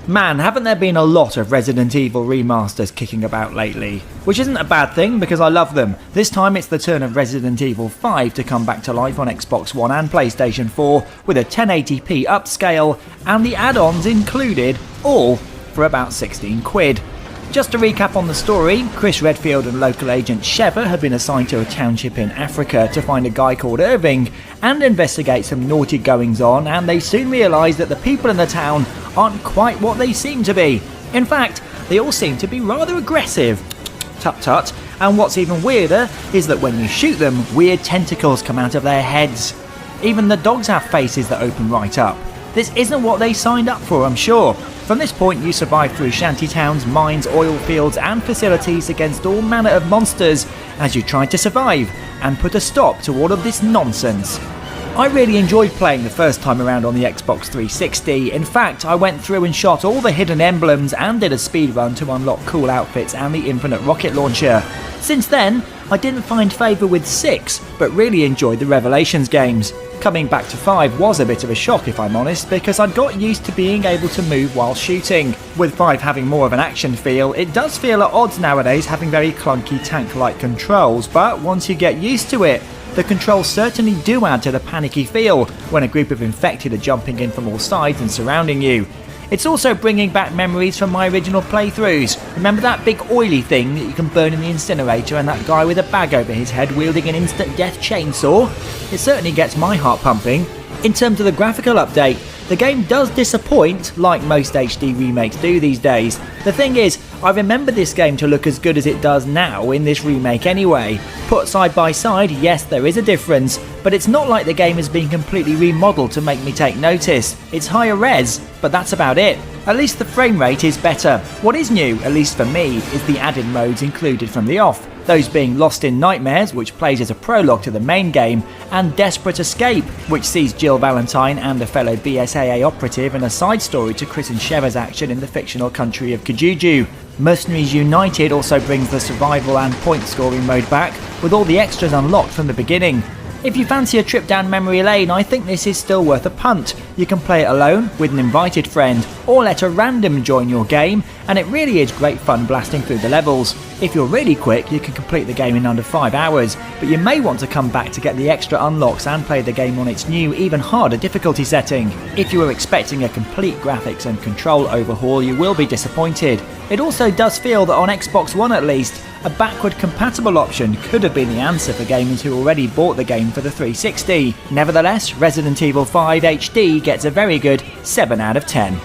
Man, haven't there been a lot of Resident Evil remasters kicking about lately? Which isn't a bad thing because I love them. This time it's the turn of Resident Evil 5 to come back to life on Xbox One and PlayStation 4 with a 1080p upscale and the add-ons included, all for about 16 quid. Just to recap on the story, Chris Redfield and local agent Sheva had been assigned to a township in Africa to find a guy called Irving and investigate some naughty goings on, and they soon realise that the people in the town aren't quite what they seem to be. In fact, they all seem to be rather aggressive. Tut tut. And what's even weirder is that when you shoot them, weird tentacles come out of their heads. Even the dogs have faces that open right up. This isn't what they signed up for, I'm sure. From this point you survive through shanty towns, mines, oil fields and facilities against all manner of monsters as you try to survive and put a stop to all of this nonsense. I really enjoyed playing the first time around on the Xbox 360. In fact, I went through and shot all the hidden emblems and did a speedrun to unlock cool outfits and the infinite rocket launcher. Since then, I didn't find favour with 6, but really enjoyed the Revelations games. Coming back to 5 was a bit of a shock if I'm honest, because I'd got used to being able to move while shooting. With 5 having more of an action feel, it does feel at odds nowadays having very clunky tank-like controls, but once you get used to it, the controls certainly do add to the panicky feel when a group of infected are jumping in from all sides and surrounding you. It's also bringing back memories from my original playthroughs. Remember that big oily thing that you can burn in the incinerator and that guy with a bag over his head wielding an instant death chainsaw? It certainly gets my heart pumping. In terms of the graphical update, the game does disappoint, like most HD remakes do these days. The thing is, I remember this game to look as good as it does now in this remake anyway. Put side by side, yes, there is a difference, but it's not like the game has been completely remodeled to make me take notice. It's higher res, but that's about it. At least the frame rate is better. What is new, at least for me, is the added modes included from the off. Those being Lost in Nightmares, which plays as a prologue to the main game, and Desperate Escape, which sees Jill Valentine and a fellow BSAA operative in a side story to Chris and Sheva's action in the fictional country of Kijuju. Mercenaries United also brings the survival and point scoring mode back, with all the extras unlocked from the beginning. If you fancy a trip down memory lane, I think this is still worth a punt. You can play it alone, with an invited friend, or let a random join your game, and it really is great fun blasting through the levels. If you're really quick, you can complete the game in under 5 hours, but you may want to come back to get the extra unlocks and play the game on its new, even harder difficulty setting. If you were expecting a complete graphics and control overhaul, you will be disappointed. It also does feel that on Xbox One at least, a backward compatible option could have been the answer for gamers who already bought the game for the 360. Nevertheless, Resident Evil 5 HD gets a very good 7 out of 10.